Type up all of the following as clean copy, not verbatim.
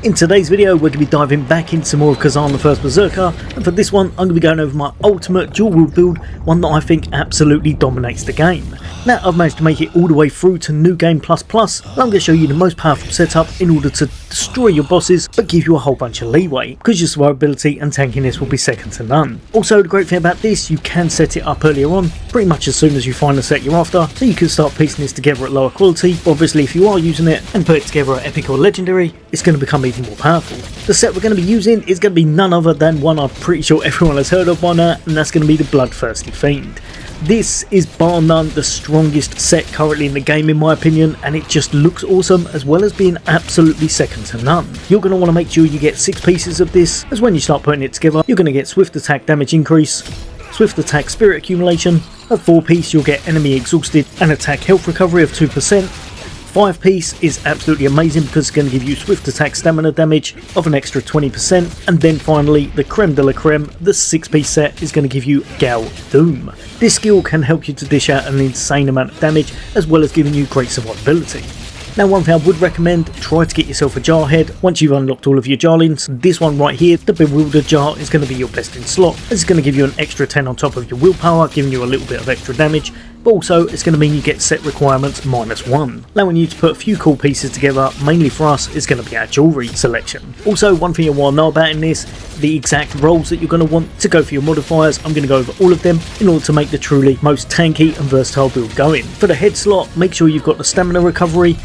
In today's video we're going to be diving back into more of Khazan the First Berserker, and for this one I'm going to be going over my ultimate dual wield build, one that I think absolutely dominates the game. Now I've managed to make it all the way through to New Game Plus Plus, and I'm going to show you the most powerful setup in order to destroy your bosses but give you a whole bunch of leeway, because your survivability and tankiness will be second to none. Also, the great thing about this, you can set it up earlier on, pretty much as soon as you find the set you're after, so you can start piecing this together at lower quality. Obviously if you are using it and put it together at epic or legendary, it's going to become even more powerful. The set we're going to be using is going to be none other than one I'm pretty sure everyone has heard of by now, and that's going to be the Bloodthirsty Fiend. This is bar none the strongest set currently in the game in my opinion, and it just looks awesome as well as being absolutely second to none. You're going to want to make sure you get 6 pieces of this, as when you start putting it together you're going to get swift attack damage increase, swift attack spirit accumulation, a 4-piece you'll get enemy exhausted and attack health recovery of 2%, 5-piece is absolutely amazing because it's going to give you swift attack stamina damage of an extra 20%, and then finally the creme de la creme, the 6-piece set is going to give you Gal Doom. This skill can help you to dish out an insane amount of damage as well as giving you great survivability. Now one thing I would recommend, try to get yourself a jar head once you've unlocked all of your jarlings. This one right here, the Bewildered jar, is going to be your best in slot. It's going to give you an extra 10 on top of your willpower, giving you a little bit of extra damage, but also it's going to mean you get set requirements -1, allowing you to put a few cool pieces together. Mainly for us is going to be our jewellery selection. Also, one thing you want to know about in this, the exact roles that you're going to want to go for your modifiers. I'm going to go over all of them in order to make the truly most tanky and versatile build going. For the head slot, make sure you've got the stamina recovery.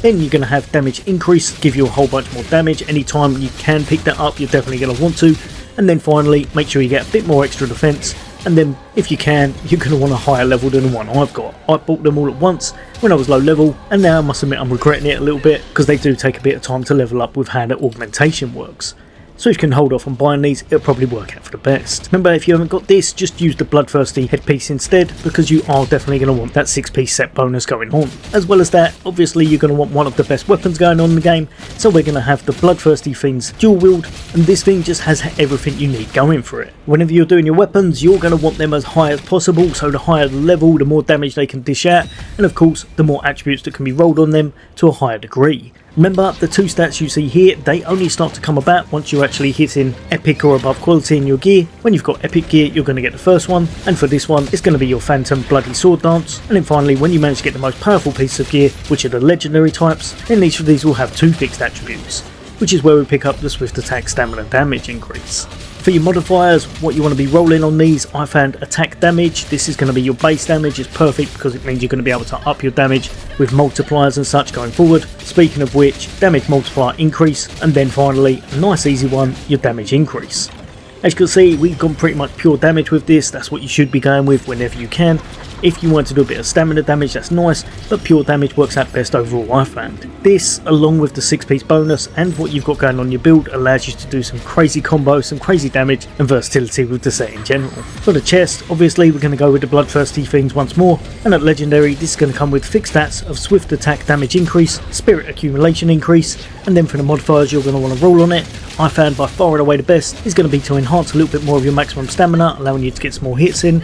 Then you're going to have damage increase, give you a whole bunch more damage. Anytime you can pick that up, you're definitely going to want to. And then finally, make sure you get a bit more extra defense. And then, if you can, you're going to want a higher level than the one I've got. I bought them all at once when I was low level, and now I must admit I'm regretting it a little bit, because they do take a bit of time to level up with how the augmentation works. So if you can hold off on buying these, it'll probably work out for the best. Remember, if you haven't got this, just use the Bloodthirsty headpiece instead, because you are definitely going to want that 6-piece set bonus going on. As well as that, obviously you're going to want one of the best weapons going on in the game, so we're going to have the Bloodthirsty Fiend's dual wield, and this thing just has everything you need going for it. Whenever you're doing your weapons, you're going to want them as high as possible, so the higher the level, the more damage they can dish out, and of course the more attributes that can be rolled on them to a higher degree. Remember, the 2 stats you see here, they only start to come about once you're actually hitting epic or above quality in your gear. When you've got epic gear, you're going to get the first one, and for this one it's going to be your Phantom Bloody Sword Dance. And then finally, when you manage to get the most powerful piece of gear, which are the legendary types, then each of these will have 2 fixed attributes, which is where we pick up the swift attack stamina damage increase. For your modifiers, what you want to be rolling on these, I found attack damage. This is going to be your base damage. It's perfect because it means you're going to be able to up your damage with multipliers and such going forward. Speaking of which, damage multiplier increase, and then finally, a nice easy one, your damage increase. As you can see, we've gone pretty much pure damage with this. That's what you should be going with whenever you can. If you want to do a bit of stamina damage, that's nice, but pure damage works out best overall, I found. This, along with the 6-piece bonus and what you've got going on your build, allows you to do some crazy combos, some crazy damage and versatility with the set in general. For the chest, obviously we're going to go with the Bloodthirsty Fiends once more, and at legendary this is going to come with fixed stats of swift attack damage increase, spirit accumulation increase, and then for the modifiers you're going to want to roll on it. I found by far and away the best is going to be to enhance a little bit more of your maximum stamina, allowing you to get some more hits in.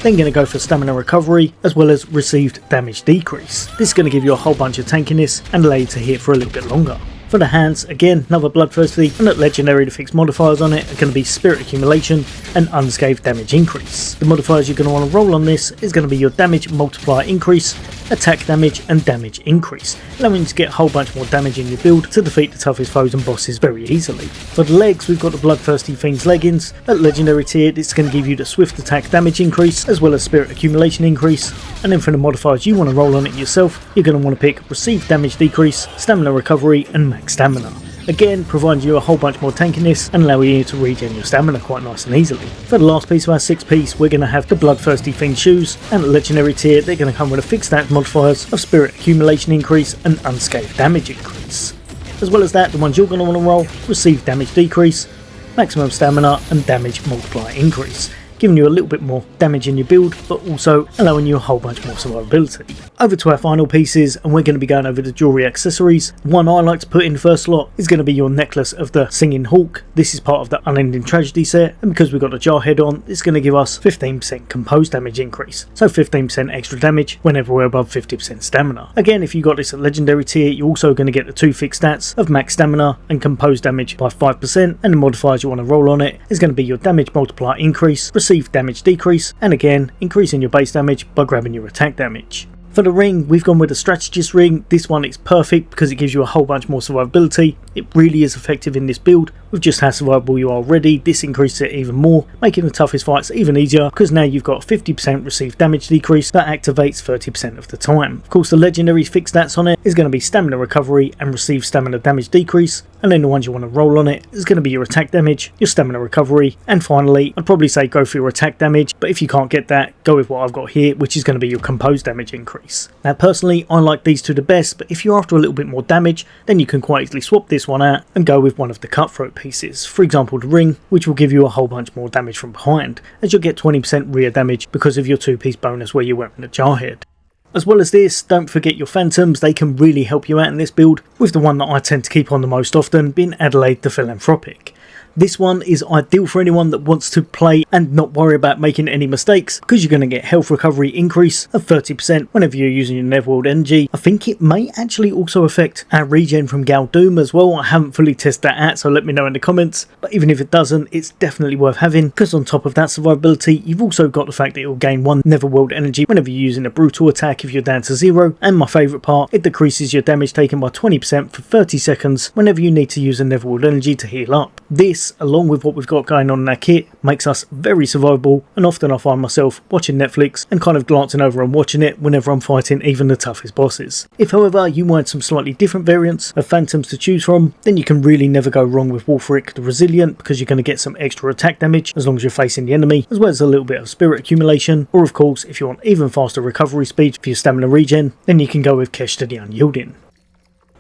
Then going to go for stamina recovery as well as received damage decrease. This is going to give you a whole bunch of tankiness and allow you to hit for a little bit longer. For the hands, again, another Bloodthirsty, and at legendary the fixed modifiers on it are going to be spirit accumulation and unscathed damage increase. The modifiers you're going to want to roll on this is going to be your damage multiplier increase, attack damage and damage increase, allowing you to get a whole bunch more damage in your build to defeat the toughest foes and bosses very easily. For the legs, we've got the Bloodthirsty Fiend's leggings. At legendary tier, it's going to give you the swift attack damage increase as well as spirit accumulation increase, and then for the modifiers you want to roll on it yourself, you're going to want to pick received damage decrease, stamina recovery and max stamina. Again, providing you a whole bunch more tankiness and allowing you to regen your stamina quite nice and easily. For the last piece of our 6-piece, we're going to have the Bloodthirsty Fiend shoes, and at legendary tier they're going to come with a fixed stat modifiers of spirit accumulation increase and unscathed damage increase. As well as that, the ones you're going to want to roll, receive damage decrease, maximum stamina and damage multiplier increase, giving you a little bit more damage in your build, but also allowing you a whole bunch more survivability. Over to our final pieces, and we're going to be going over the jewellery accessories. One I like to put in the first slot is going to be your necklace of the Singing Hawk. This is part of the Unending Tragedy set, and because we've got the jar head on, it's going to give us 15% composed damage increase, so 15% extra damage whenever we're above 50% stamina. Again, if you got this at legendary tier, you're also going to get the 2 fixed stats of max stamina and composed damage by 5%, and the modifiers you want to roll on it is going to be your damage multiplier increase, received damage decrease, and again, increasing your base damage by grabbing your attack damage. For the ring, we've gone with the strategist ring. This one is perfect because it gives you a whole bunch more survivability. It really is effective in this build. With just how survivable you are already, this increases it even more, making the toughest fights even easier because now you've got 50% received damage decrease that activates 30% of the time. Of course, the legendary fixed stats on it is going to be stamina recovery and received stamina damage decrease, and then the ones you want to roll on it is going to be your attack damage, your stamina recovery, and finally, I'd probably say go for your attack damage, but if you can't get that, go with what I've got here, which is going to be your composed damage increase. Now personally, I like these two the best, but if you're after a little bit more damage, then you can quite easily swap this one out and go with one of the cutthroat pieces. For example, the ring, which will give you a whole bunch more damage from behind, as you'll get 20% rear damage because of your 2-piece bonus where you're wearing the jar head. As well as this, don't forget your phantoms. They can really help you out in this build, with the one that I tend to keep on the most often being Adelaide the Philanthropic. This one is ideal for anyone that wants to play and not worry about making any mistakes, because you're going to get health recovery increase of 30% whenever you're using your Netherworld energy. I think it may actually also affect our regen from Galdoom as well. I haven't fully tested that out, so let me know in the comments, but even if it doesn't, it's definitely worth having, because on top of that survivability, you've also got the fact that it will gain 1 Netherworld energy whenever you're using a brutal attack if you're down to 0, and my favourite part, it decreases your damage taken by 20% for 30 seconds whenever you need to use a Netherworld energy to heal up. This, along with what we've got going on in our kit, makes us very survivable, and often I find myself watching Netflix and kind of glancing over and watching it whenever I'm fighting even the toughest bosses. If however you want some slightly different variants of phantoms to choose from, then you can really never go wrong with Wolfric the Resilient, because you're going to get some extra attack damage as long as you're facing the enemy, as well as a little bit of spirit accumulation, or of course if you want even faster recovery speed for your stamina regen, then you can go with Keshta the Unyielding.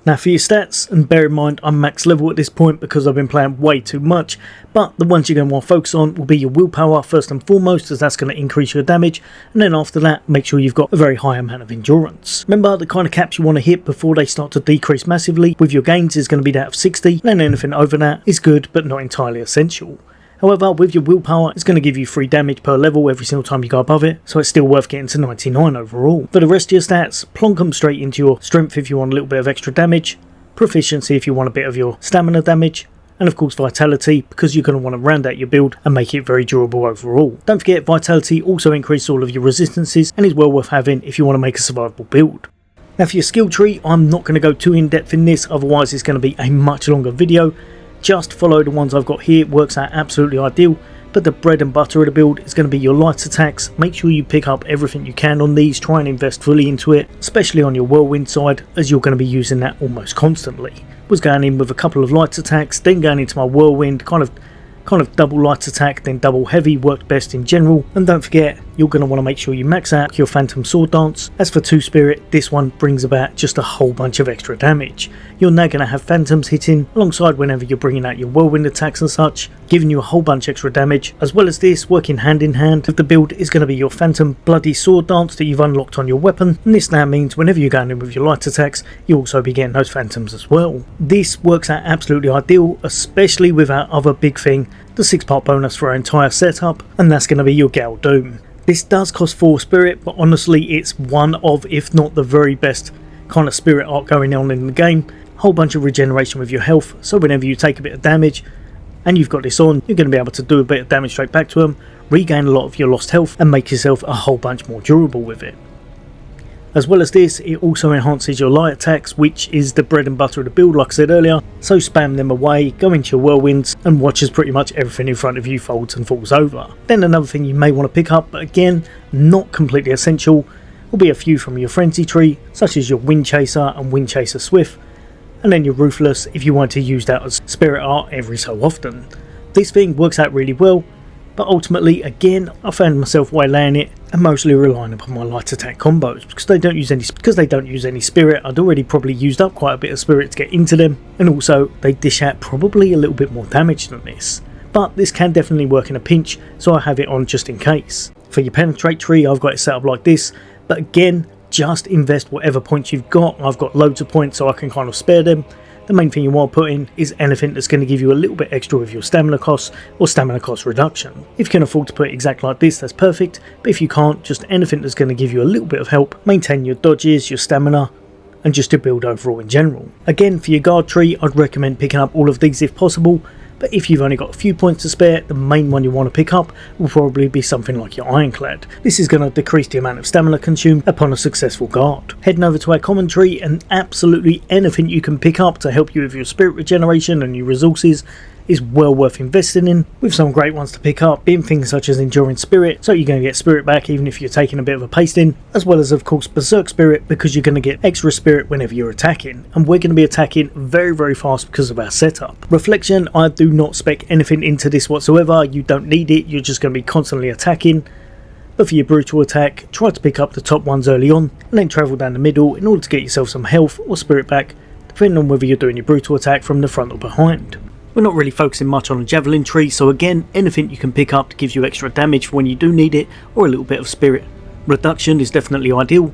Now for your stats, and bear in mind I'm max level at this point because I've been playing way too much, but the ones you're going to want to focus on will be your willpower first and foremost, as that's going to increase your damage, and then after that make sure you've got a very high amount of endurance. Remember, the kind of caps you want to hit before they start to decrease massively with your gains is going to be that of 60, and anything over that is good but not entirely essential. However, with your willpower, it's going to give you 3 damage per level every single time you go above it, so it's still worth getting to 99 overall. For the rest of your stats, plonk them straight into your strength if you want a little bit of extra damage, proficiency if you want a bit of your stamina damage, and of course vitality, because you're going to want to round out your build and make it very durable overall. Don't forget, vitality also increases all of your resistances and is well worth having if you want to make a survivable build. Now for your skill tree, I'm not going to go too in depth in this, otherwise it's going to be a much longer video. Just follow the ones I've got here, it works out absolutely ideal, but the bread and butter of the build is going to be your light attacks. Make sure you pick up everything you can on these, try and invest fully into it, especially on your whirlwind side, as you're going to be using that almost constantly. Was going in with a couple of light attacks, then going into my whirlwind, kind of double light attack, then double heavy worked best in general. And don't forget, you're going to want to make sure you max out your Phantom Sword Dance. As for 2 Spirit, this one brings about just a whole bunch of extra damage. You're now going to have Phantoms hitting alongside whenever you're bringing out your whirlwind attacks and such, giving you a whole bunch extra damage. As well as this, working hand in hand with the build is going to be your Phantom Bloody Sword Dance that you've unlocked on your weapon, and this now means whenever you're going in with your light attacks, you'll also be getting those Phantoms as well. This works out absolutely ideal, especially with our other big thing, the 6-part bonus for our entire setup, and that's going to be your Galdoom. This does cost 4 spirit, but honestly it's one of, if not the very best kind of spirit art going on in the game. Whole bunch of regeneration with your health, so whenever you take a bit of damage and you've got this on, you're going to be able to do a bit of damage straight back to them, regain a lot of your lost health and make yourself a whole bunch more durable with it. As well as this, it also enhances your light attacks, which is the bread and butter of the build like I said earlier, so spam them away, go into your whirlwinds and watch as pretty much everything in front of you folds and falls over. Then another thing you may want to pick up, but again not completely essential, will be a few from your frenzy tree, such as your Wind Chaser and Wind Chaser Swift, and then your Ruthless if you want to use that as spirit art every so often. This thing works out really well, but ultimately again I found myself waylaying it and mostly relying upon my light attack combos because they don't use any spirit. I'd already probably used up quite a bit of spirit to get into them, and also they dish out probably a little bit more damage than this, but this can definitely work in a pinch, so I have it on just in case. For your penetrate tree, I've got it set up like this, but again just invest whatever points you've got. I've got loads of points so I can kind of spare them. The main thing you want to put in is anything that's going to give you a little bit extra with your stamina costs or stamina cost reduction. If you can afford to put it exactly like this, that's perfect, but if you can't, just anything that's going to give you a little bit of help, maintain your dodges, your stamina, and just to build overall in general. Again, for your guard tree, I'd recommend picking up all of these if possible, but if you've only got a few points to spare, the main one you want to pick up will probably be something like your Ironclad. This is going to decrease the amount of stamina consumed upon a successful guard. Heading over to our common tree, and absolutely anything you can pick up to help you with your spirit regeneration and your resources is well worth investing in, with some great ones to pick up being things such as Enduring Spirit, so you're going to get spirit back even if you're taking a bit of a pasting, as well as of course Berserk Spirit, because you're going to get extra spirit whenever you're attacking, and we're going to be attacking very fast because of our setup. Reflection, I do not spec anything into this whatsoever, you don't need it, you're just going to be constantly attacking. But for your brutal attack, try to pick up the top ones early on and then travel down the middle in order to get yourself some health or spirit back, depending on whether you're doing your brutal attack from the front or behind. We're not really focusing much on a javelin tree, so again, anything you can pick up to give you extra damage for when you do need it, or a little bit of spirit reduction is definitely ideal.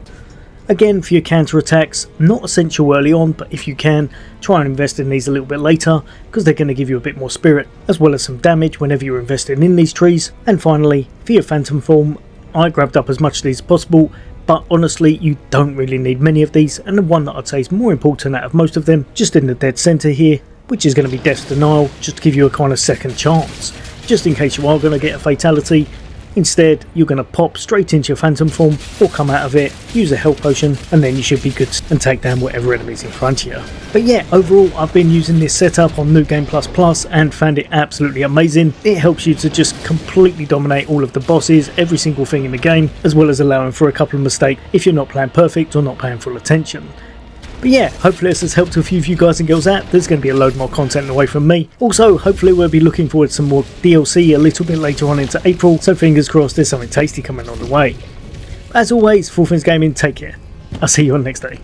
Again, for your counter attacks, not essential early on, but if you can, try and invest in these a little bit later, because they're going to give you a bit more spirit, as well as some damage whenever you're investing in these trees. And finally, for your phantom form, I grabbed up as much of these as possible, but honestly you don't really need many of these, and the one that I'd say is more important out of most of them, just in the dead centre here, which is going to be Death's Denial, just to give you a kind of second chance, just in case you are going to get a fatality. Instead, you're going to pop straight into your phantom form or come out of it, use a health potion, and then you should be good and take down whatever enemies in front of you. But yeah, overall I've been using this setup on New Game Plus Plus and found it absolutely amazing. It helps you to just completely dominate all of the bosses, every single thing in the game, as well as allowing for a couple of mistakes if you're not playing perfect or not paying full attention. But yeah, hopefully this has helped a few of you guys and girls out. There's going to be a load more content away from me. Also, hopefully we'll be looking forward to some more DLC a little bit later on into April, so fingers crossed there's something tasty coming on the way. As always, for all things gaming, take care. I'll see you on next day.